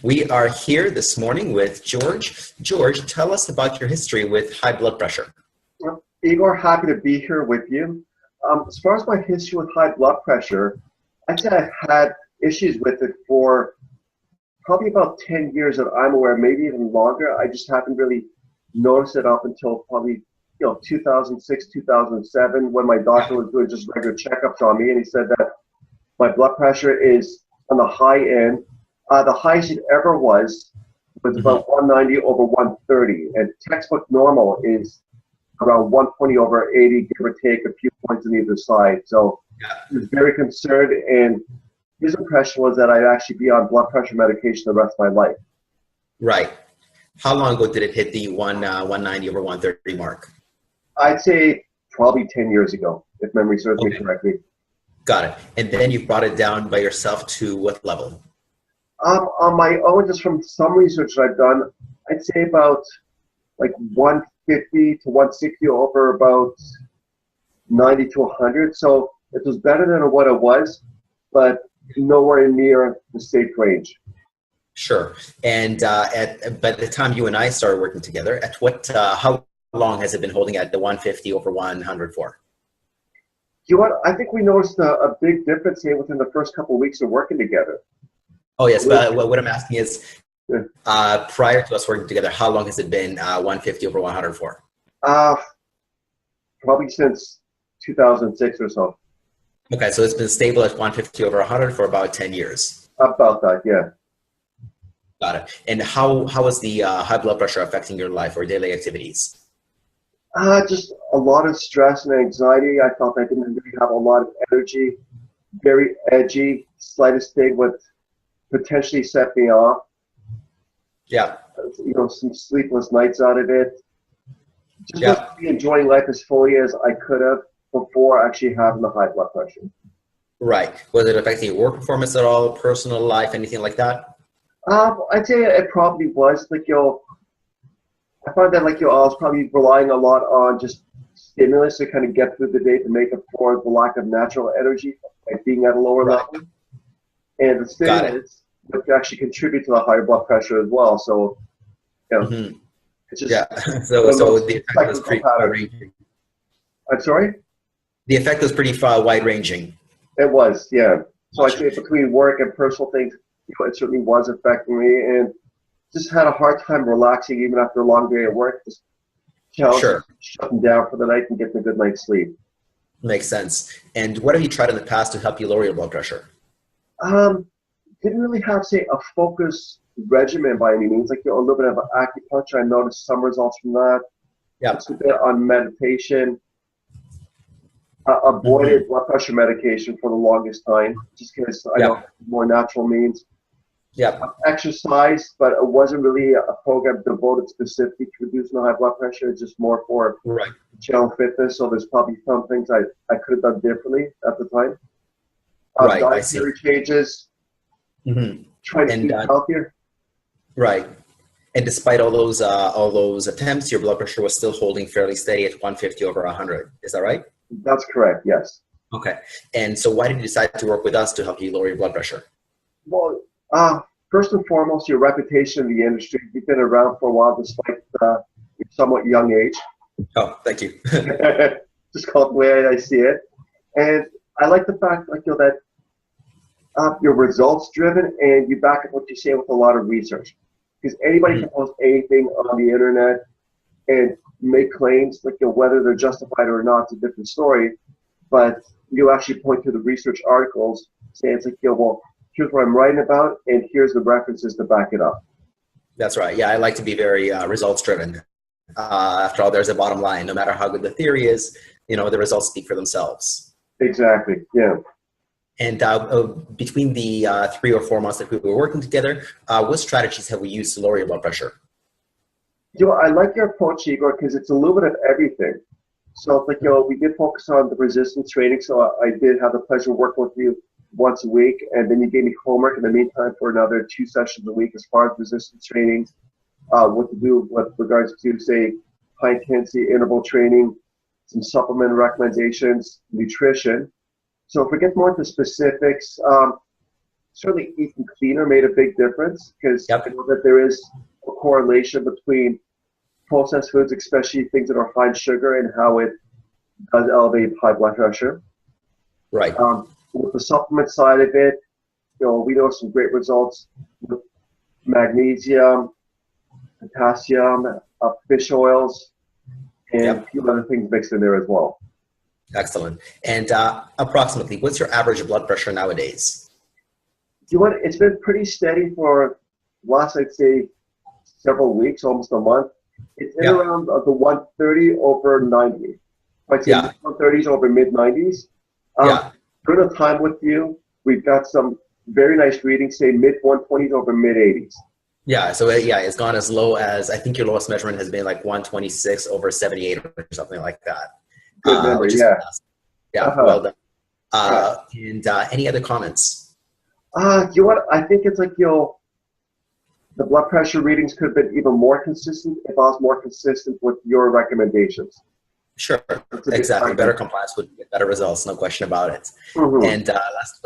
We are here this morning with George. George, tell us about your history with high blood pressure. Well, Igor, happy to be here with you. As far as my history with high blood pressure, I'd say I've had issues with it for probably about 10 years that I'm aware, maybe even longer. I just haven't really noticed it up until probably 2006, 2007, when my doctor was doing just regular checkups on me, and he said that my blood pressure is on the high end. The highest it ever was about 190 over 130, and textbook normal is around 120 over 80, give or take a few points on either side. So he was very concerned, and his impression was that I'd actually be on blood pressure medication the rest of my life. Right. How long ago did it hit the 190 over 130 mark? I'd say probably 10 years ago, if memory serves me correctly. Got it. And then you brought it down by yourself to what level? On my own, just from some research that I've done, I'd say about like 150 to 160 over about 90 to 100. So it was better than what it was, but nowhere near the safe range. Sure. And by the time you and I started working together, how long has it been holding at the 150 over 100 for? You know what? I think we noticed a big difference here within the first couple of weeks of working together. Oh, yes. But what I'm asking is, prior to us working together, how long has it been 150 over 100 for? Probably since 2006 or so. Okay, so it's been stable at 150 over 100 for about 10 years. About that, yeah. Got it. And how is the high blood pressure affecting your life or daily activities? Just a lot of stress and anxiety. I felt I didn't really have a lot of energy, very edgy. Slightest thing would potentially set me off. Yeah. Some sleepless nights out of it. Just wasn't really enjoying life as fully as I could have before actually having the high blood pressure. Right. Was it affecting your work performance at all, personal life, anything like that? I'd say it probably was. I found that I was probably relying a lot on just stimulus to kind of get through the day to make up for the lack of natural energy, like being at a lower level. And the stimulus would actually contribute to the higher blood pressure as well. So, it's just so the effect was pretty wide-ranging. I'm sorry? The effect was pretty wide-ranging. It was, yeah. So I'd say between work and personal things, it certainly was affecting me, and just had a hard time relaxing even after a long day at work. Just shutting down for the night and getting a good night's sleep. Makes sense. And what have you tried in the past to help you lower your blood pressure? Didn't really have, say, a focused regimen by any means. A little bit of acupuncture. I noticed some results from that. Yeah. Just a bit on meditation. Avoided blood pressure medication for the longest time, just because I know more natural means. Yeah. Exercise, but it wasn't really a program devoted specifically to reducing the high blood pressure. It's just more for general fitness. So there's probably some things I could have done differently at the time. Dietary changes. Trying to eat healthier. Right. And despite all those attempts, your blood pressure was still holding fairly steady at 150 over 100. Is that right? That's correct. Yes. Okay. And so why did you decide to work with us to help you lower your blood pressure? Well, first and foremost, your reputation in the industry. You've been around for a while despite your somewhat young age. Oh, thank you. Just call it the way I see it. And I like the fact that you're results driven and you back up what you say with a lot of research. Because anybody can post anything on the internet and make claims, whether they're justified or not, it's a different story. But you actually point to the research articles, say well, here's what I'm writing about, and here's the references to back it up. That's right. Yeah, I like to be very results driven. After all, there's a bottom line. No matter how good the theory is, the results speak for themselves. Exactly. Yeah. And between the 3 or 4 months that we were working together, what strategies have we used to lower your blood pressure? I like your approach, Igor, because it's a little bit of everything. So, we did focus on the resistance training. So I did have the pleasure of working with you once a week, and then you gave me homework in the meantime for another 2 sessions a week as far as resistance training, what to do with regards to, say, high intensity interval training, some supplement recommendations, nutrition. So if we get more into specifics, certainly eating cleaner made a big difference because Yep. I know that there is a correlation between processed foods, especially things that are high in sugar, and how it does elevate high blood pressure. Right. With the supplement side of it, we know some great results with magnesium, potassium, fish oils, and Yep. a few other things mixed in there as well. Excellent. And approximately, what's your average blood pressure nowadays? It's been pretty steady for last, I'd say, several weeks, almost a month. It's in around the 130 over 90. I'd say 130s over mid 90s. During the time with you, we've got some very nice readings, say mid 120s over mid 80s. Yeah, so it's gone as low as, I think your lowest measurement has been like 126 over 78 or something like that. Good memory, yeah. Fantastic. Yeah, well done. And any other comments? You know what? I think it's like, the blood pressure readings could have been even more consistent if I was more consistent with your recommendations. Sure, exactly. Better compliance would get better results, no question about it. Mm-hmm. And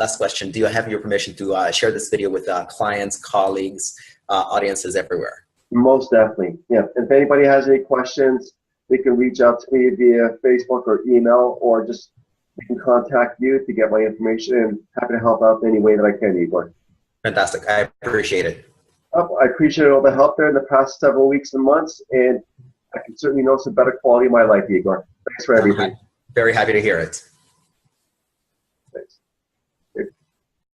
last question, do you have your permission to share this video with clients, colleagues, audiences everywhere? Most definitely, yeah. If anybody has any questions, they can reach out to me via Facebook or email, or just they can contact you to get my information, and happy to help out in any way that I can, Igor. Fantastic, I appreciate it. I appreciate all the help there in the past several weeks and months, and I can certainly notice a better quality of my life, Igor. Thanks for everything. Very happy to hear it.